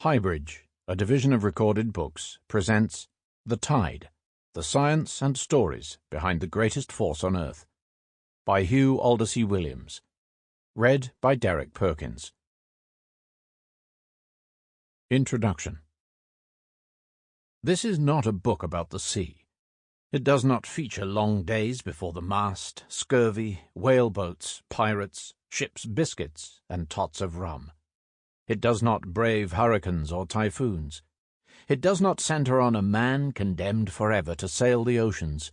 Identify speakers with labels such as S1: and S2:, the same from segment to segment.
S1: HighBridge, a division of Recorded Books, presents The Tide, the Science and Stories Behind the Greatest Force on Earth, by Hugh Aldersey-Williams. Read by Derek Perkins. Introduction. This is not a book about the sea. It does not feature long days before the mast, scurvy, whaleboats, pirates, ship's biscuits, and tots of rum. It does not brave hurricanes or typhoons. It does not center on a man condemned forever to sail the oceans,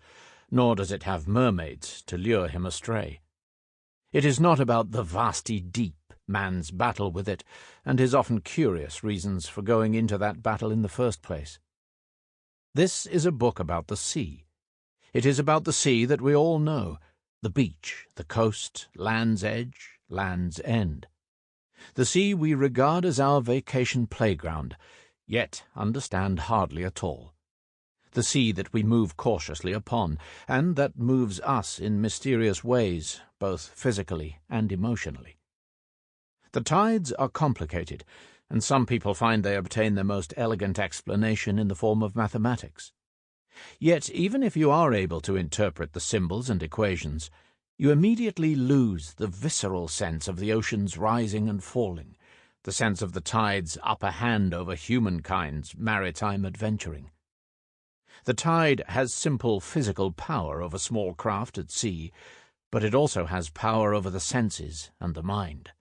S1: nor does it have mermaids to lure him astray. It is not about the vasty deep, man's battle with it, and his often curious reasons for going into that battle in the first place. This is a book about the sea. It is about the sea that we all know, the beach, the coast, land's edge, land's end. The sea we regard as our vacation playground, yet understand hardly at all. The sea that we move cautiously upon, and that moves us in mysterious ways, both physically and emotionally. The tides are complicated, and some people find they obtain their most elegant explanation in the form of mathematics. Yet even if you are able to interpret the symbols and equations, you immediately lose the visceral sense of the ocean's rising and falling, the sense of the tide's upper hand over humankind's maritime adventuring. The tide has simple physical power over small craft at sea, but it also has power over the senses and the mind.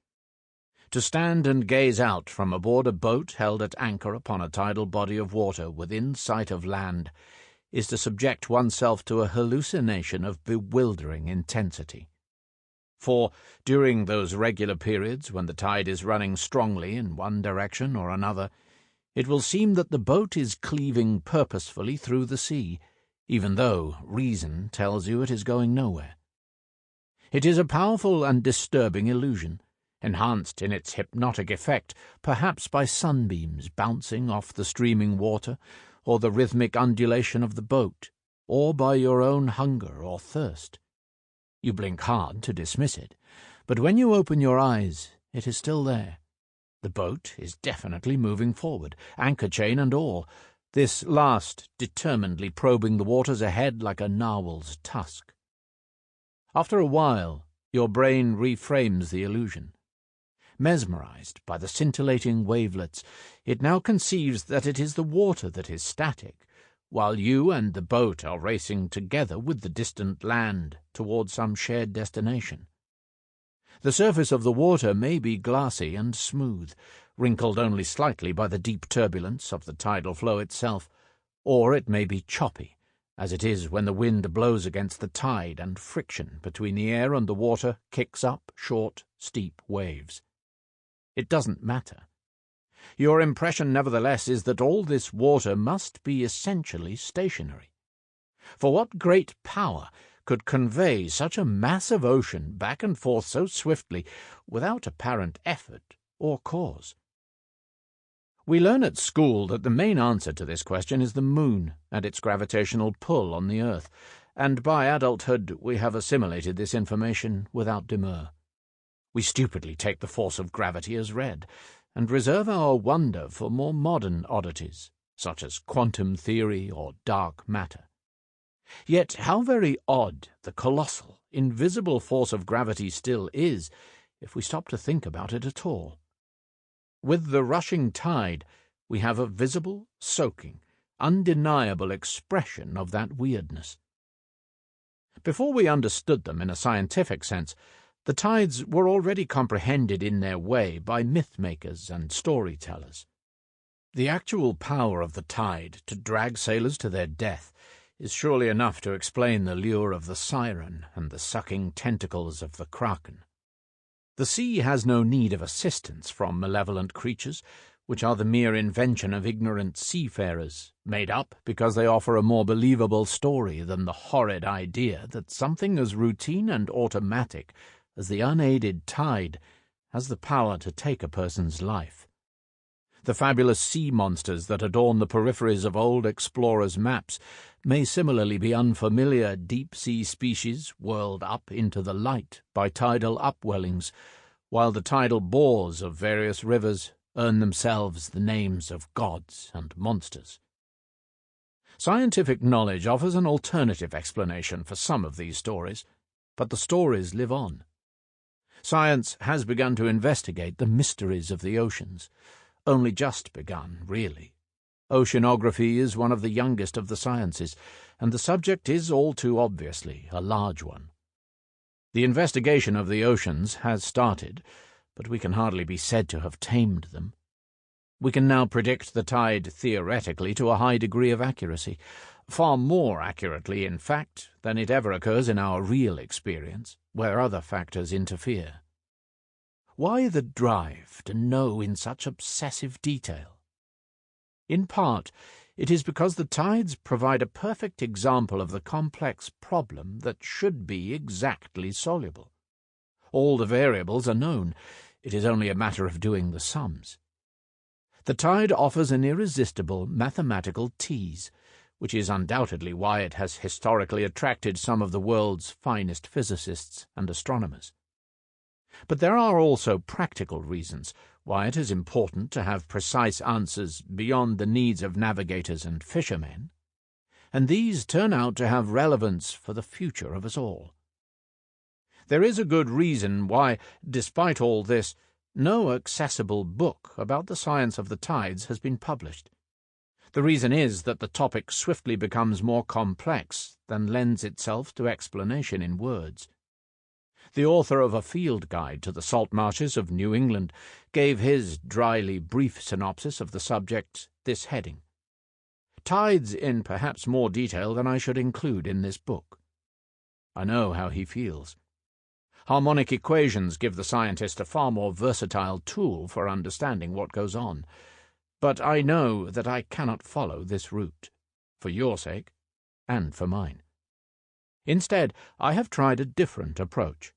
S1: To stand and gaze out from aboard a boat held at anchor upon a tidal body of water within sight of land is to subject oneself to a hallucination of bewildering intensity. For, during those regular periods when the tide is running strongly in one direction or another, it will seem that the boat is cleaving purposefully through the sea, even though reason tells you it is going nowhere. It is a powerful and disturbing illusion, enhanced in its hypnotic effect perhaps by sunbeams bouncing off the streaming water, or the rhythmic undulation of the boat, or by your own hunger or thirst. You blink hard to dismiss it, but when you open your eyes, it is still there. The boat is definitely moving forward, anchor chain and all, this last determinedly probing the waters ahead like a narwhal's tusk. After a while, your brain reframes the illusion. Mesmerized by the scintillating wavelets, it now conceives that it is the water that is static, while you and the boat are racing together with the distant land toward some shared destination. The surface of the water may be glassy and smooth, wrinkled only slightly by the deep turbulence of the tidal flow itself, or it may be choppy, as it is when the wind blows against the tide and friction between the air and the water kicks up short, steep waves. It doesn't matter. Your impression, nevertheless, is that all this water must be essentially stationary. For what great power could convey such a mass of ocean back and forth so swiftly without apparent effort or cause? We learn at school that the main answer to this question is the moon and its gravitational pull on the earth, and by adulthood we have assimilated this information without demur. We stupidly take the force of gravity as read, and reserve our wonder for more modern oddities, such as quantum theory or dark matter. Yet how very odd the colossal, invisible force of gravity still is, if we stop to think about it at all. With the rushing tide, we have a visible, soaking, undeniable expression of that weirdness. Before we understood them in a scientific sense, the tides were already comprehended in their way by myth-makers and storytellers. The actual power of the tide to drag sailors to their death is surely enough to explain the lure of the siren and the sucking tentacles of the kraken. The sea has no need of assistance from malevolent creatures, which are the mere invention of ignorant seafarers, made up because they offer a more believable story than the horrid idea that something as routine and automatic as the unaided tide has the power to take a person's life. The fabulous sea monsters that adorn the peripheries of old explorers' maps may similarly be unfamiliar deep-sea species whirled up into the light by tidal upwellings, while the tidal bores of various rivers earn themselves the names of gods and monsters. Scientific knowledge offers an alternative explanation for some of these stories, but the stories live on. Science has begun to investigate the mysteries of the oceans. Only just begun, really. Oceanography is one of the youngest of the sciences, and the subject is all too obviously a large one. The investigation of the oceans has started, but we can hardly be said to have tamed them. We can now predict the tide theoretically to a high degree of accuracy, far more accurately, in fact, than it ever occurs in our real experience, where other factors interfere. Why the drive to know in such obsessive detail? In part, it is because the tides provide a perfect example of the complex problem that should be exactly soluble. All the variables are known. It is only a matter of doing the sums. The tide offers an irresistible mathematical tease, which is undoubtedly why it has historically attracted some of the world's finest physicists and astronomers. But there are also practical reasons why it is important to have precise answers beyond the needs of navigators and fishermen, and these turn out to have relevance for the future of us all. There is a good reason why, despite all this, no accessible book about the science of the tides has been published. The reason is that the topic swiftly becomes more complex than lends itself to explanation in words. The author of A Field Guide to the Salt Marshes of New England gave his dryly brief synopsis of the subject this heading: "Tides in perhaps more detail than I should include in this book." I know how he feels. Harmonic equations give the scientist a far more versatile tool for understanding what goes on. But I know that I cannot follow this route, for your sake and for mine. Instead, I have tried a different approach.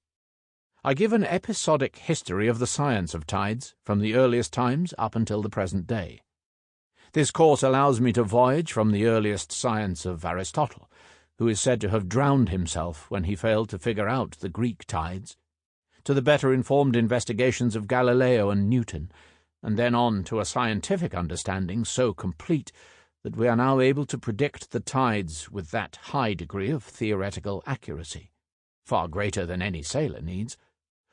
S1: I give an episodic history of the science of tides from the earliest times up until the present day. This course allows me to voyage from the earliest science of Aristotle, who is said to have drowned himself when he failed to figure out the Greek tides, to the better-informed investigations of Galileo and Newton, and then on to a scientific understanding so complete that we are now able to predict the tides with that high degree of theoretical accuracy, far greater than any sailor needs,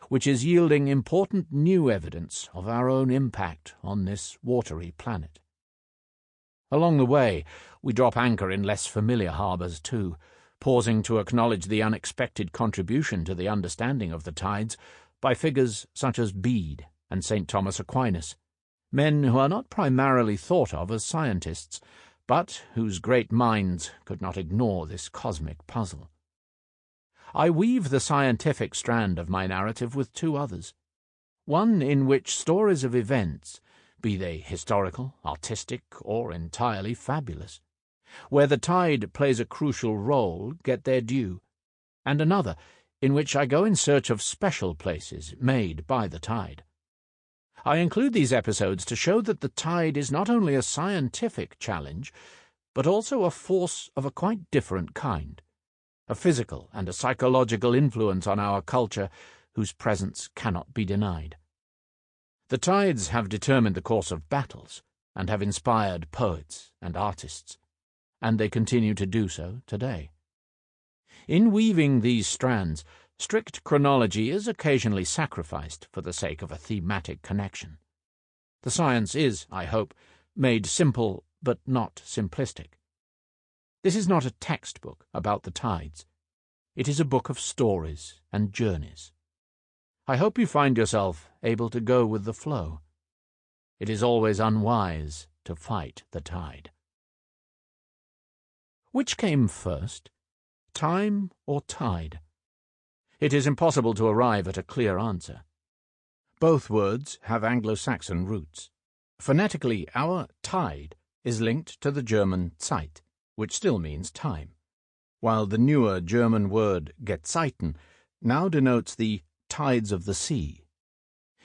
S1: which is yielding important new evidence of our own impact on this watery planet. Along the way, we drop anchor in less familiar harbours too, pausing to acknowledge the unexpected contribution to the understanding of the tides by figures such as Bede and St. Thomas Aquinas, men who are not primarily thought of as scientists, but whose great minds could not ignore this cosmic puzzle. I weave the scientific strand of my narrative with two others, one in which stories of events, be they historical, artistic, or entirely fabulous, where the tide plays a crucial role, get their due, and another in which I go in search of special places made by the tide. I include these episodes to show that the tide is not only a scientific challenge, but also a force of a quite different kind, a physical and a psychological influence on our culture whose presence cannot be denied. The tides have determined the course of battles and have inspired poets and artists, and they continue to do so today. In weaving these strands, strict chronology is occasionally sacrificed for the sake of a thematic connection. The science is, I hope, made simple but not simplistic. This is not a textbook about the tides. It is a book of stories and journeys. I hope you find yourself able to go with the flow. It is always unwise to fight the tide. Which came first, time or tide? It is impossible to arrive at a clear answer. Both words have Anglo-Saxon roots. Phonetically, our tide is linked to the German Zeit, which still means time, while the newer German word Gezeiten now denotes the tides of the sea.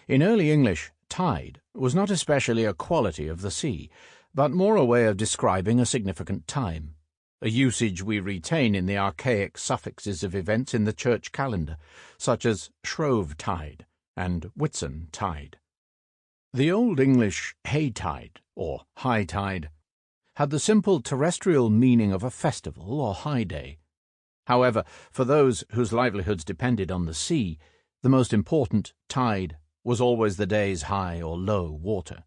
S1: In early English, tide was not especially a quality of the sea, but more a way of describing a significant time, a usage we retain in the archaic suffixes of events in the church calendar, such as Shrovetide and Whitsuntide. The Old English hay-tide, or high tide, had the simple terrestrial meaning of a festival or high day. However, for those whose livelihoods depended on the sea, the most important, tide, was always the day's high or low water.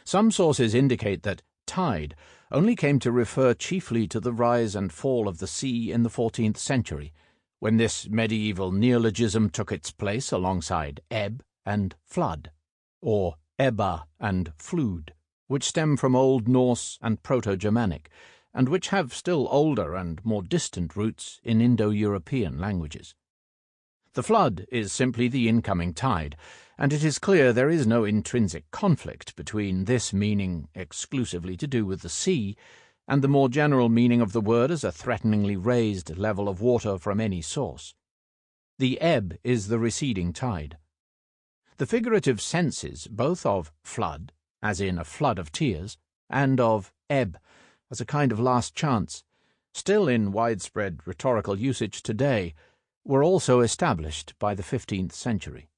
S1: Some sources indicate that tide only came to refer chiefly to the rise and fall of the sea in the 14th century, when this medieval neologism took its place alongside ebb and flood, or ebba and flood, which stem from Old Norse and Proto-Germanic, and which have still older and more distant roots in Indo-European languages. The flood is simply the incoming tide, and it is clear there is no intrinsic conflict between this meaning, exclusively to do with the sea, and the more general meaning of the word as a threateningly raised level of water from any source. The ebb is the receding tide. The figurative senses both of flood, as in a flood of tears, and of ebb, as a kind of last chance, still in widespread rhetorical usage today, were also established by the 15th century.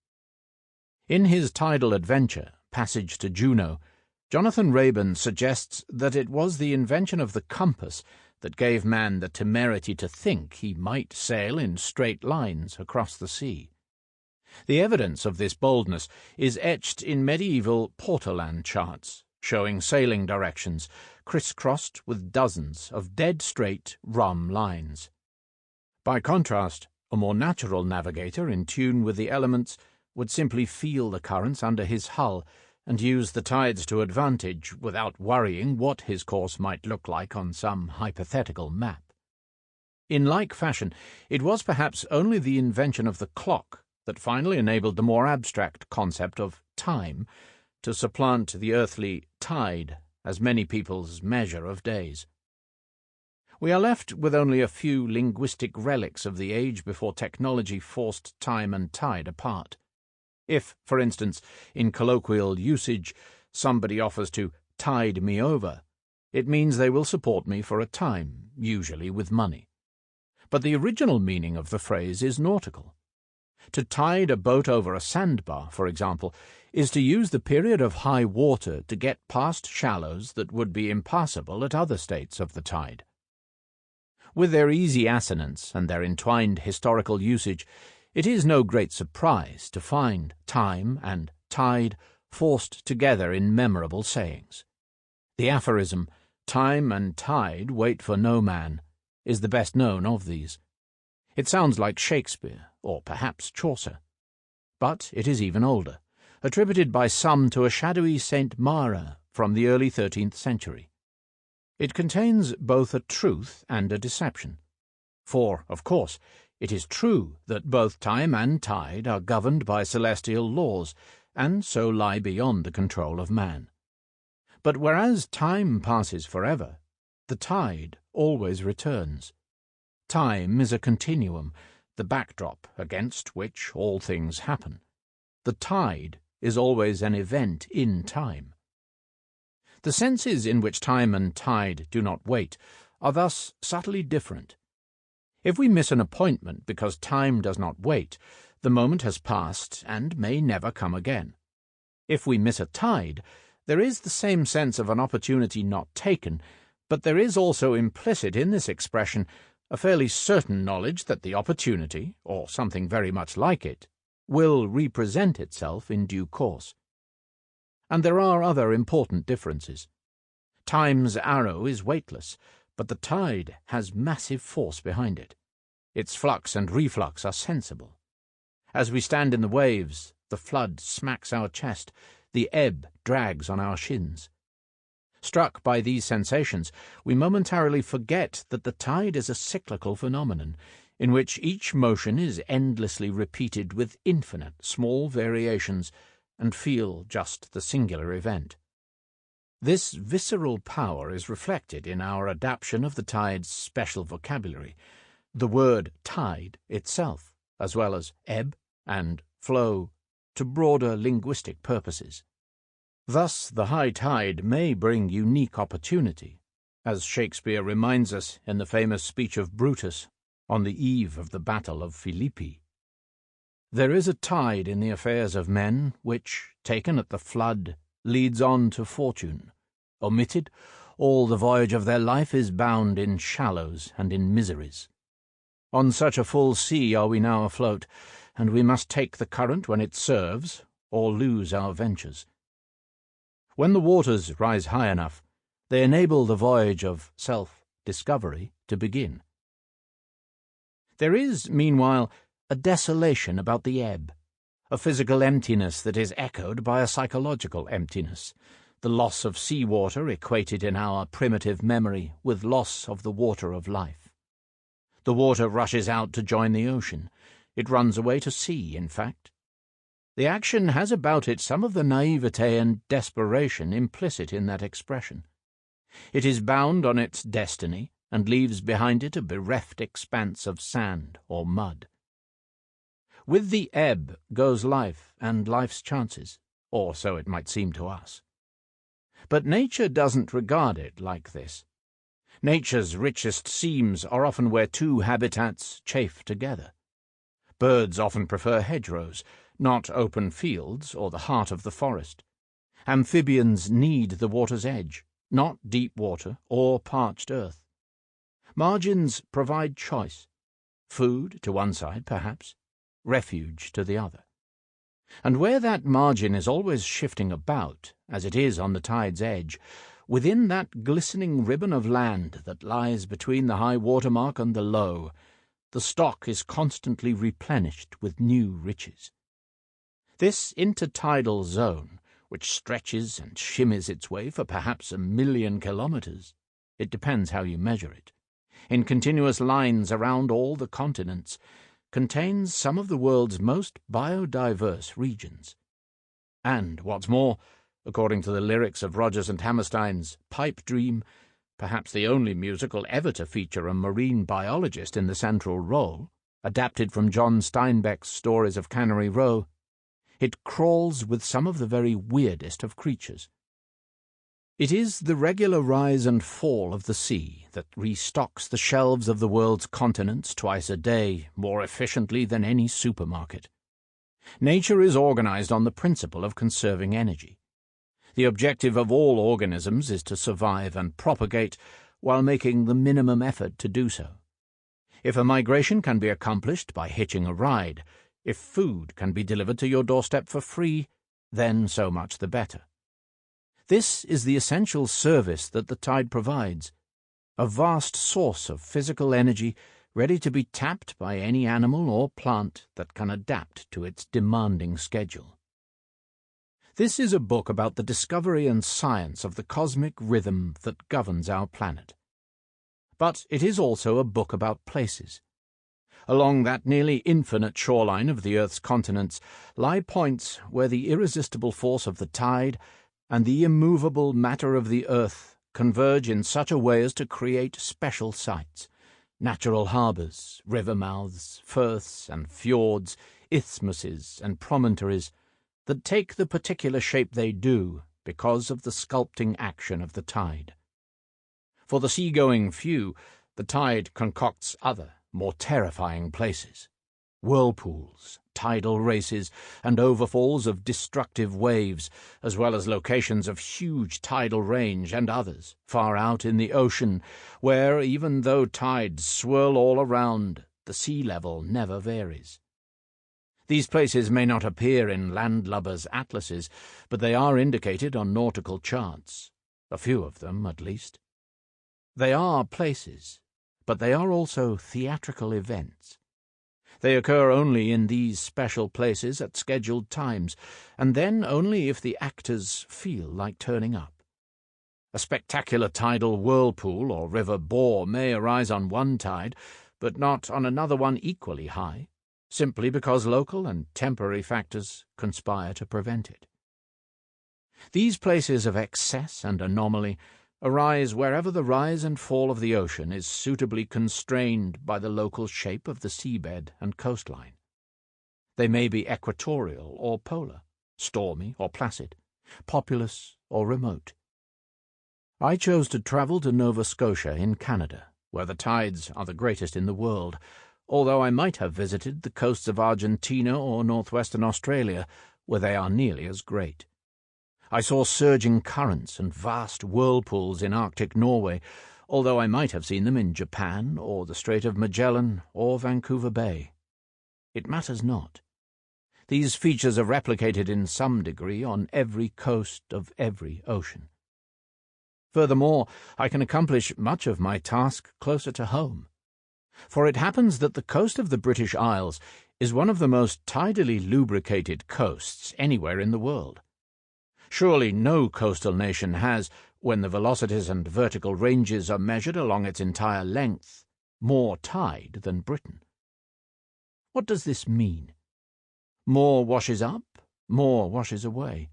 S1: In his tidal adventure, Passage to Juno, Jonathan Raban suggests that it was the invention of the compass that gave man the temerity to think he might sail in straight lines across the sea. The evidence of this boldness is etched in medieval portolan charts, showing sailing directions crisscrossed with dozens of dead-straight rum lines. By contrast, a more natural navigator in tune with the elements would simply feel the currents under his hull and use the tides to advantage without worrying what his course might look like on some hypothetical map. In like fashion, it was perhaps only the invention of the clock that finally enabled the more abstract concept of time to supplant the earthly tide as many people's measure of days. We are left with only a few linguistic relics of the age before technology forced time and tide apart. If, for instance, in colloquial usage, somebody offers to tide me over, it means they will support me for a time, usually with money. But the original meaning of the phrase is nautical. To tide a boat over a sandbar, for example, is to use the period of high water to get past shallows that would be impassable at other states of the tide. With their easy assonance and their entwined historical usage, it is no great surprise to find time and tide forced together in memorable sayings. The aphorism, "Time and tide wait for no man," is the best known of these. It sounds like Shakespeare, or perhaps Chaucer. But it is even older, attributed by some to a shadowy Saint Mara from the early 13th century. It contains both a truth and a deception. For, of course, it is true that both time and tide are governed by celestial laws, and so lie beyond the control of man. But whereas time passes forever, the tide always returns. Time is a continuum, the backdrop against which all things happen. The tide is always an event in time. The senses in which time and tide do not wait are thus subtly different. If we miss an appointment because time does not wait, the moment has passed and may never come again. If we miss a tide, there is the same sense of an opportunity not taken, but there is also implicit in this expression a fairly certain knowledge that the opportunity, or something very much like it, will represent itself in due course. And there are other important differences. Time's arrow is weightless, but the tide has massive force behind it. Its flux and reflux are sensible. As we stand in the waves, the flood smacks our chest, the ebb drags on our shins. Struck by these sensations, we momentarily forget that the tide is a cyclical phenomenon, in which each motion is endlessly repeated with infinite small variations, and feel just the singular event. This visceral power is reflected in our adaptation of the tide's special vocabulary, the word tide itself, as well as ebb and flow, to broader linguistic purposes. Thus the high tide may bring unique opportunity, as Shakespeare reminds us in the famous speech of Brutus on the eve of the Battle of Philippi. There is a tide in the affairs of men which, taken at the flood, leads on to fortune. Omitted, all the voyage of their life is bound in shallows and in miseries. On such a full sea are we now afloat, and we must take the current when it serves, or lose our ventures. When the waters rise high enough, they enable the voyage of self-discovery to begin. There is, meanwhile, a desolation about the ebb, a physical emptiness that is echoed by a psychological emptiness, the loss of sea-water equated in our primitive memory with loss of the water of life. The water rushes out to join the ocean. It runs away to sea, in fact. The action has about it some of the naivete and desperation implicit in that expression. It is bound on its destiny and leaves behind it a bereft expanse of sand or mud. With the ebb goes life and life's chances, or so it might seem to us. But nature doesn't regard it like this. Nature's richest seams are often where two habitats chafe together. Birds often prefer hedgerows, not open fields or the heart of the forest. Amphibians need the water's edge, not deep water or parched earth. Margins provide choice, food to one side perhaps, refuge to the other. And where that margin is always shifting about, as it is on the tide's edge, within that glistening ribbon of land that lies between the high water mark and the low, the stock is constantly replenished with new riches. This intertidal zone, which stretches and shimmies its way for perhaps 1,000,000 kilometers, it depends how you measure it, in continuous lines around all the continents, contains some of the world's most biodiverse regions. And, what's more, according to the lyrics of Rodgers and Hammerstein's Pipe Dream, perhaps the only musical ever to feature a marine biologist in the central role, adapted from John Steinbeck's stories of Cannery Row, it crawls with some of the very weirdest of creatures. It is the regular rise and fall of the sea that restocks the shelves of the world's continents twice a day more efficiently than any supermarket. Nature is organized on the principle of conserving energy. The objective of all organisms is to survive and propagate while making the minimum effort to do so. If a migration can be accomplished by hitching a ride, if food can be delivered to your doorstep for free, then so much the better. This is the essential service that the tide provides, a vast source of physical energy ready to be tapped by any animal or plant that can adapt to its demanding schedule. This is a book about the discovery and science of the cosmic rhythm that governs our planet. But it is also a book about places. Along that nearly infinite shoreline of the Earth's continents lie points where the irresistible force of the tide and the immovable matter of the earth converge in such a way as to create special sites, natural harbours, river mouths, firths and fjords, isthmuses and promontories, that take the particular shape they do because of the sculpting action of the tide. For the seagoing few, the tide concocts other, more terrifying places: whirlpools, tidal races, and overfalls of destructive waves, as well as locations of huge tidal range and others, far out in the ocean, where, even though tides swirl all around, the sea level never varies. These places may not appear in landlubbers' atlases, but they are indicated on nautical charts, a few of them at least. They are places, but they are also theatrical events. They occur only in these special places at scheduled times, and then only if the actors feel like turning up. A spectacular tidal whirlpool or river bore may arise on one tide, but not on another one equally high, simply because local and temporary factors conspire to prevent it. These places of excess and anomaly arise wherever the rise and fall of the ocean is suitably constrained by the local shape of the seabed and coastline. They may be equatorial or polar, stormy or placid, populous or remote. I chose to travel to Nova Scotia in Canada, where the tides are the greatest in the world, although I might have visited the coasts of Argentina or northwestern Australia, where they are nearly as great. I saw surging currents and vast whirlpools in Arctic Norway, although I might have seen them in Japan or the Strait of Magellan or Vancouver Bay. It matters not. These features are replicated in some degree on every coast of every ocean. Furthermore, I can accomplish much of my task closer to home, for it happens that the coast of the British Isles is one of the most tidally lubricated coasts anywhere in the world. Surely no coastal nation has, when the velocities and vertical ranges are measured along its entire length, more tide than Britain. What does this mean? More washes up, more washes away.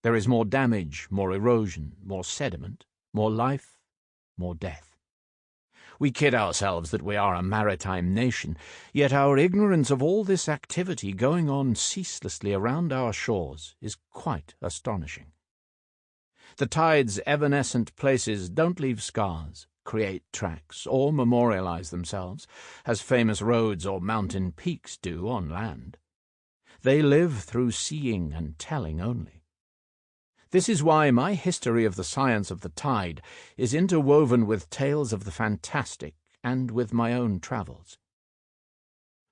S1: There is more damage, more erosion, more sediment, more life, more death. We kid ourselves that we are a maritime nation, yet our ignorance of all this activity going on ceaselessly around our shores is quite astonishing. The tide's evanescent places don't leave scars, create tracks, or memorialize themselves, as famous roads or mountain peaks do on land. They live through seeing and telling only. This is why my history of the science of the tide is interwoven with tales of the fantastic and with my own travels.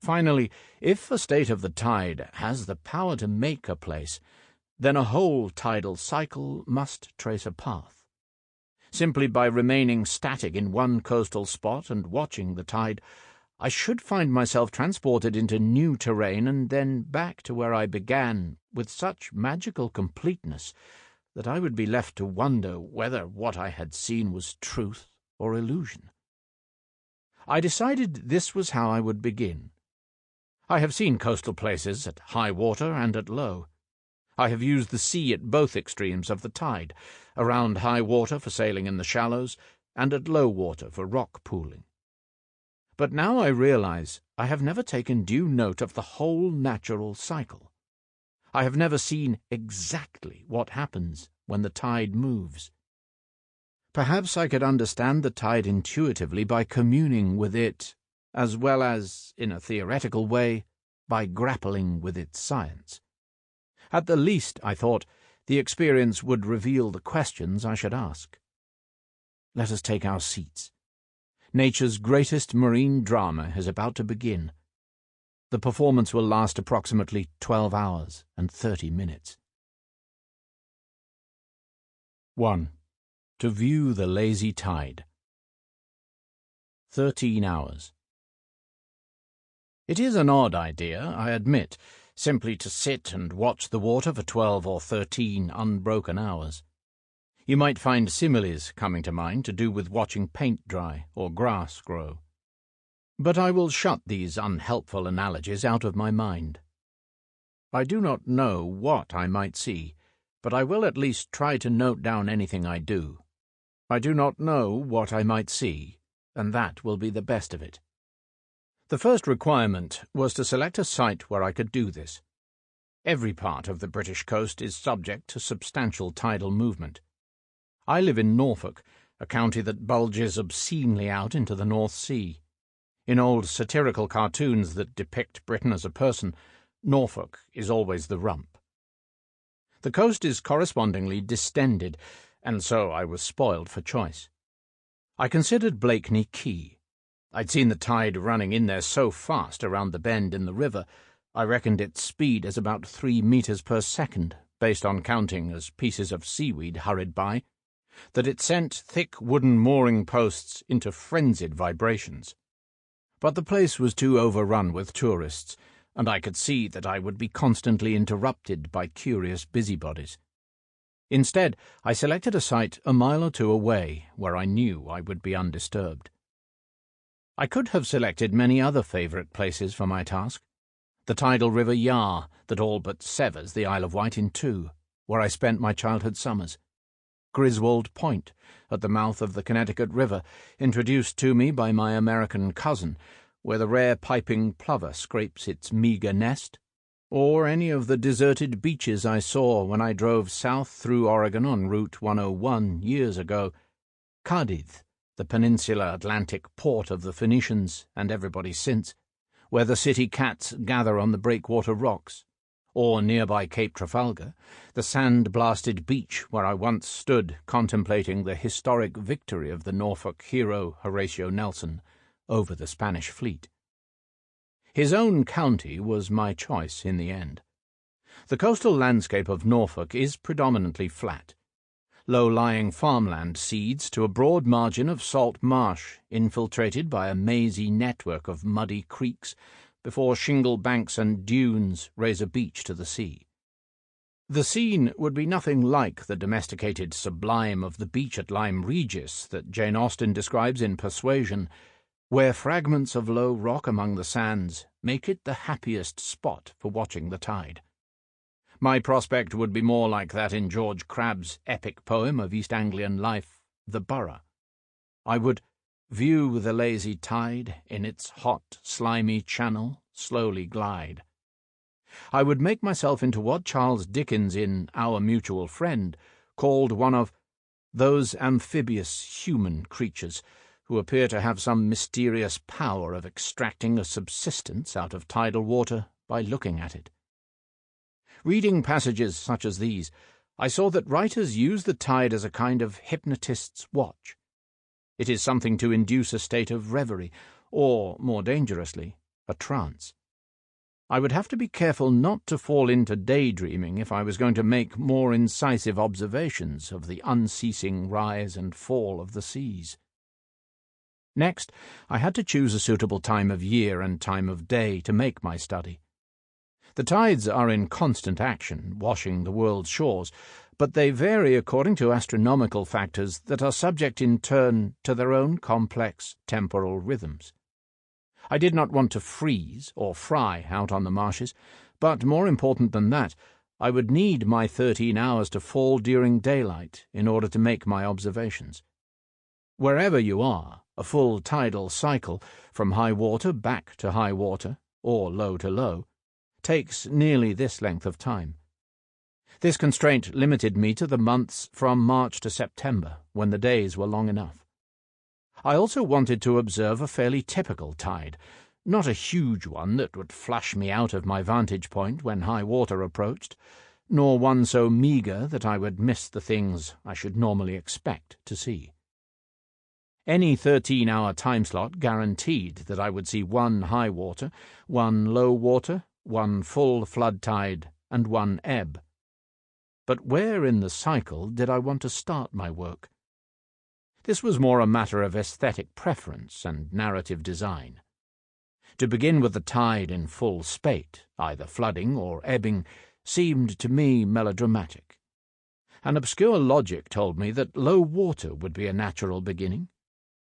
S1: Finally, if a state of the tide has the power to make a place, then a whole tidal cycle must trace a path. Simply by remaining static in one coastal spot and watching the tide, I should find myself transported into new terrain and then back to where I began with such magical completeness that I would be left to wonder whether what I had seen was truth or illusion. I decided this was how I would begin. I have seen coastal places at high water and at low. I have used the sea at both extremes of the tide, around high water for sailing in the shallows, and at low water for rock pooling. But now I realize I have never taken due note of the whole natural cycle. I have never seen exactly what happens when the tide moves. Perhaps I could understand the tide intuitively by communing with it, as well as, in a theoretical way, by grappling with its science. At the least, I thought, the experience would reveal the questions I should ask. Let us take our seats. Nature's greatest marine drama is about to begin. The performance will last approximately 12 hours and 30 minutes. 1. To view the lazy tide. 13 hours. It is an odd idea, I admit, simply to sit and watch the water for 12 or 13 unbroken hours. You might find similes coming to mind to do with watching paint dry or grass grow. But I will shut these unhelpful analogies out of my mind. I do not know what I might see, but I will at least try to note down anything I do. I do not know what I might see, and that will be the best of it. The first requirement was to select a site where I could do this. Every part of the British coast is subject to substantial tidal movement. I live in Norfolk, a county that bulges obscenely out into the North Sea. In old satirical cartoons that depict Britain as a person, Norfolk is always the rump. The coast is correspondingly distended, and so I was spoiled for choice. I considered Blakeney Quay. I'd seen the tide running in there so fast around the bend in the river, I reckoned its speed as about 3 meters per second, based on counting as pieces of seaweed hurried by, that it sent thick wooden mooring posts into frenzied vibrations. But the place was too overrun with tourists, and I could see that I would be constantly interrupted by curious busybodies. Instead, I selected a site a mile or two away, where I knew I would be undisturbed. I could have selected many other favourite places for my task. The tidal river Yar, that all but severs the Isle of Wight in two, where I spent my childhood summers. Griswold Point, at the mouth of the Connecticut River, introduced to me by my American cousin, where the rare piping plover scrapes its meagre nest, or any of the deserted beaches I saw when I drove south through Oregon on Route 101 years ago. Cadiz, the peninsular Atlantic port of the Phoenicians and everybody since. where the city cats gather on the breakwater rocks, or nearby Cape Trafalgar, the sand-blasted beach where I once stood contemplating the historic victory of the Norfolk hero Horatio Nelson over the Spanish fleet. His own county was my choice in the end. The coastal landscape of Norfolk is predominantly flat. Low-lying farmland cedes to a broad margin of salt marsh infiltrated by a mazy network of muddy creeks before shingle banks and dunes raise a beach to the sea. The scene would be nothing like the domesticated sublime of the beach at Lyme Regis that Jane Austen describes in Persuasion, where fragments of low rock among the sands make it the happiest spot for watching the tide. My prospect would be more like that in George Crabbe's epic poem of East Anglian life, The Borough. I would view the lazy tide in its hot, slimy channel slowly glide. I would make myself into what Charles Dickens in Our Mutual Friend called one of those amphibious human creatures who appear to have some mysterious power of extracting a subsistence out of tidal water by looking at it. Reading passages such as these, I saw that writers use the tide as a kind of hypnotist's watch. It is something to induce a state of reverie, or, more dangerously, a trance. I would have to be careful not to fall into daydreaming if I was going to make more incisive observations of the unceasing rise and fall of the seas. Next, I had to choose a suitable time of year and time of day to make my study. The tides are in constant action, washing the world's shores, but they vary according to astronomical factors that are subject in turn to their own complex temporal rhythms. I did not want to freeze or fry out on the marshes, but more important than that, I would need my 13 hours to fall during daylight in order to make my observations. Wherever you are, a full tidal cycle, from high water back to high water, or low to low, takes nearly this length of time. This constraint limited me to the months from March to September, when the days were long enough. I also wanted to observe a fairly typical tide, not a huge one that would flush me out of my vantage point when high water approached, nor one so meagre that I would miss the things I should normally expect to see. Any 13-hour time slot guaranteed that I would see one high water, one low water, one full flood tide, and one ebb. But where in the cycle did I want to start my work? This was more a matter of aesthetic preference and narrative design. To begin with the tide in full spate, either flooding or ebbing, seemed to me melodramatic. An obscure logic told me that low water would be a natural beginning.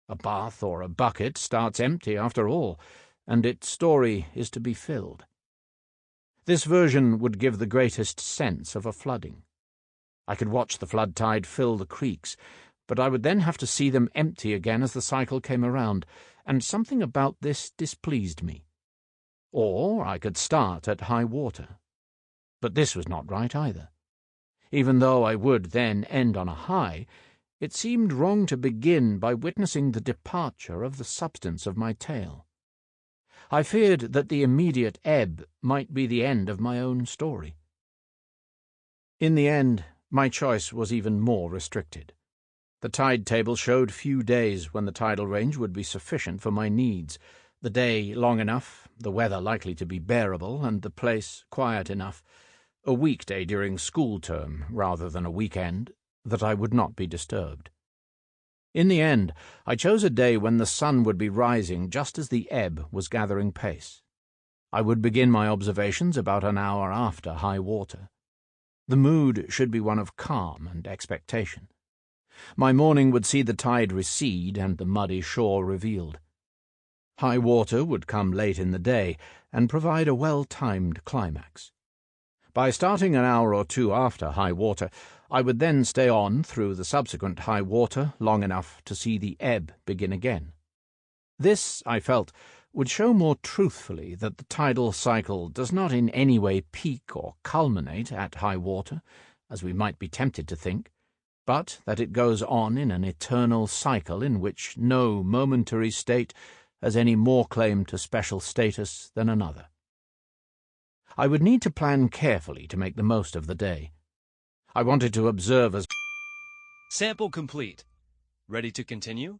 S1: A bath or a bucket starts empty after all, and its story is to be filled. This version would give the greatest sense of a flooding. I could watch the flood tide fill the creeks, but I would then have to see them empty again as the cycle came around, and something about this displeased me. Or I could start at high water. But this was not right either. Even though I would then end on a high, it seemed wrong to begin by witnessing the departure of the substance of my tale. I feared that the immediate ebb might be the end of my own story. In the end, my choice was even more restricted. The tide table showed few days when the tidal range would be sufficient for my needs, the day long enough, the weather likely to be bearable, and the place quiet enough, a weekday during school term rather than a weekend, that I would not be disturbed. In the end, I chose a day when the sun would be rising just as the ebb was gathering pace. I would begin my observations about an hour after high water. The mood should be one of calm and expectation. My morning would see the tide recede and the muddy shore revealed. High water would come late in the day and provide a well-timed climax. By starting an hour or two after high water, I would then stay on through the subsequent high water long enough to see the ebb begin again. This, I felt, would show more truthfully that the tidal cycle does not in any way peak or culminate at high water, as we might be tempted to think, but that it goes on in an eternal cycle in which no momentary state, has any more claim to special status than another. I would need to plan carefully to make the most of the day. I wanted to observe as...
S2: Sample complete. Ready to continue?